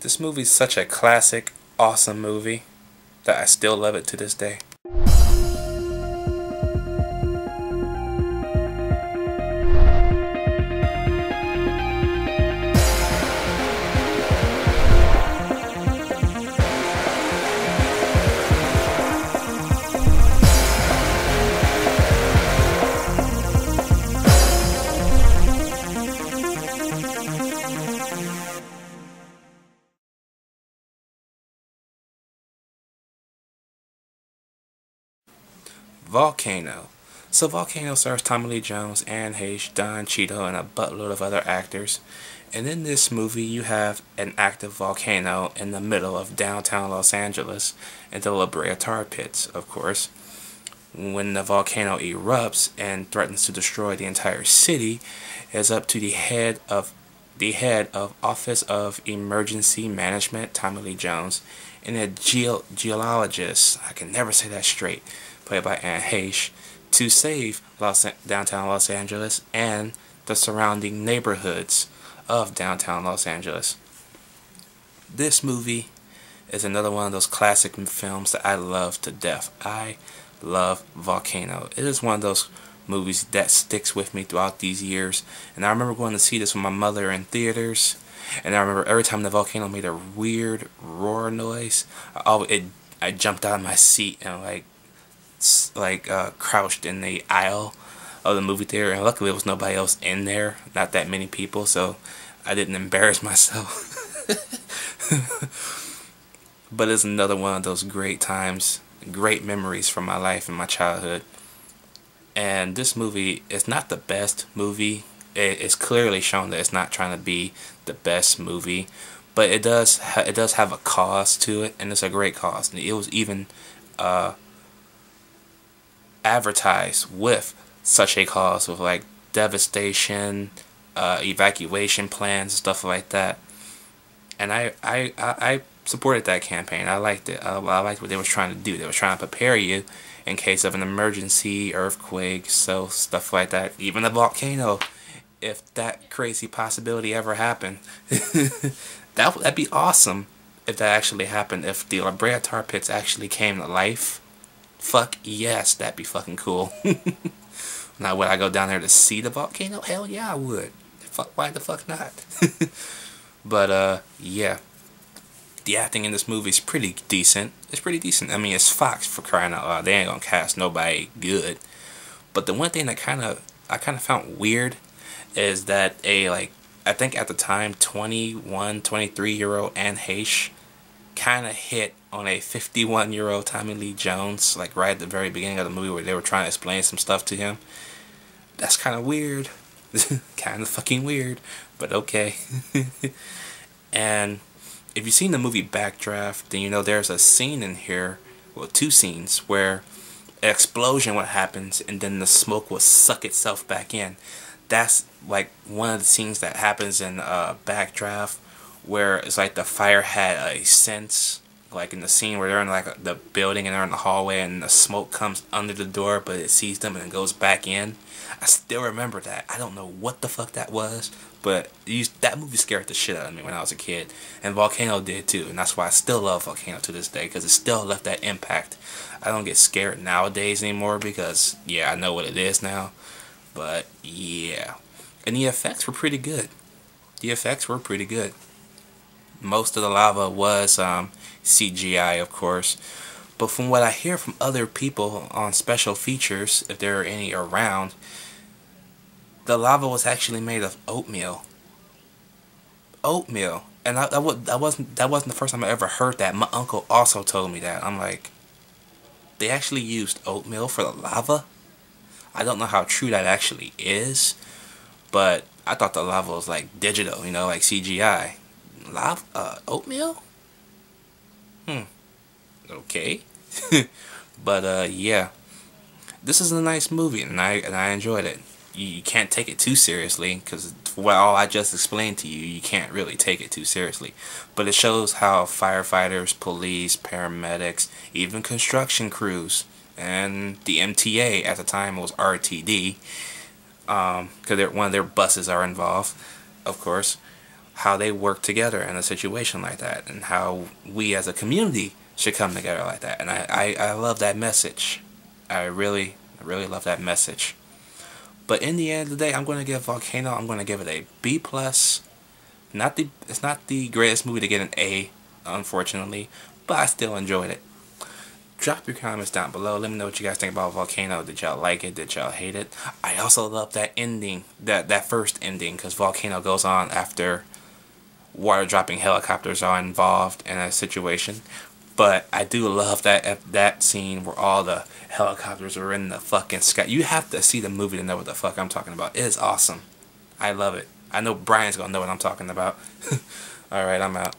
This movie's such a classic, awesome movie that I still love it to this day. Volcano. So Volcano stars Tommy Lee Jones, Anne Heche, Don Cheadle, and a buttload of other actors. And in this movie, you have an active volcano in the middle of downtown Los Angeles in the La Brea tar pits, of course. When the volcano erupts and threatens to destroy the entire city, it's up to the head of Office of Emergency Management, Tommy Lee Jones, and a geologist, I can never say that straight, played by Anne Heche, to save downtown Los Angeles and the surrounding neighborhoods of downtown Los Angeles. This movie is another one of those classic films that I love to death. I love Volcano. It is one of those movies that sticks with me throughout these years, and I remember going to see this with my mother in theaters, and I remember every time the volcano made a weird roar noise, I jumped out of my seat and crouched in the aisle of the movie theater, and luckily there was nobody else in there, not that many people, so I didn't embarrass myself. But it's another one of those great times, great memories from my life and my childhood. And this movie is not the best movie. It's clearly shown that it's not trying to be the best movie, but it does have a cause to it, and it's a great cause. And it was even advertised with such a cause, with like devastation, evacuation plans, stuff like that. And I supported that campaign. I liked it. I liked what they were trying to do. They were trying to prepare you in case of an emergency, earthquake, so stuff like that. Even a volcano, if that crazy possibility ever happened. That'd be awesome if that actually happened. If the La Brea tar pits actually came to life. Fuck yes, that'd be fucking cool. Now, would I go down there to see the volcano? Hell yeah, I would. Why the fuck not? But, yeah. The acting in this movie is pretty decent. It's pretty decent. I mean, it's Fox, for crying out loud. They ain't gonna cast nobody good. But the one thing that I kind of found weird is that I think at the time, 21, 23-year-old Anne Heche kind of hit on a 51-year-old Tommy Lee Jones, like right at the very beginning of the movie where they were trying to explain some stuff to him. That's kind of weird. Kind of fucking weird, but okay. And if you've seen the movie Backdraft, then you know there's a scene in here, well, two scenes, where an explosion happens and then the smoke will suck itself back in. That's like one of the scenes that happens in Backdraft, where it's like the fire had a sense, like in the scene where they're in like the building and they're in the hallway and the smoke comes under the door but it sees them and it goes back in. I still remember that. I don't know what the fuck that was, but that movie scared the shit out of me when I was a kid, and Volcano did too, and that's why I still love Volcano to this day, because it still left that impact. I don't get scared nowadays anymore because, yeah, I know what it is now, but yeah. And the effects were pretty good. Most of the lava was CGI, of course, but from what I hear from other people on special features, if there are any around, the lava was actually made of oatmeal. And that wasn't the first time I ever heard that. My uncle also told me that. I'm like, they actually used oatmeal for the lava? I don't know how true that actually is, but I thought the lava was like digital, like CGI. Oatmeal? Okay. But yeah, this is a nice movie, and I enjoyed it. You can't take it too seriously, because all I just explained to you, you can't really take it too seriously. But it shows how firefighters, police, paramedics, even construction crews, and the MTA at the time was RTD, because one of their buses are involved, of course, how they work together in a situation like that, and how we as a community should come together like that. And I love that message. I really love that message. But in the end of the day, I'm going to give Volcano, I'm going to give it a B+. It's not the greatest movie to get an A, unfortunately, but I still enjoyed it. Drop your comments down below. Let me know what you guys think about Volcano. Did y'all like it? Did y'all hate it? I also love that ending, that first ending, because Volcano goes on after water dropping helicopters are involved in a situation. But I do love that scene where all the helicopters are in the fucking sky. You have to see the movie to know what the fuck I'm talking about. It is awesome. I love it. I know Brian's gonna know what I'm talking about. Alright, I'm out.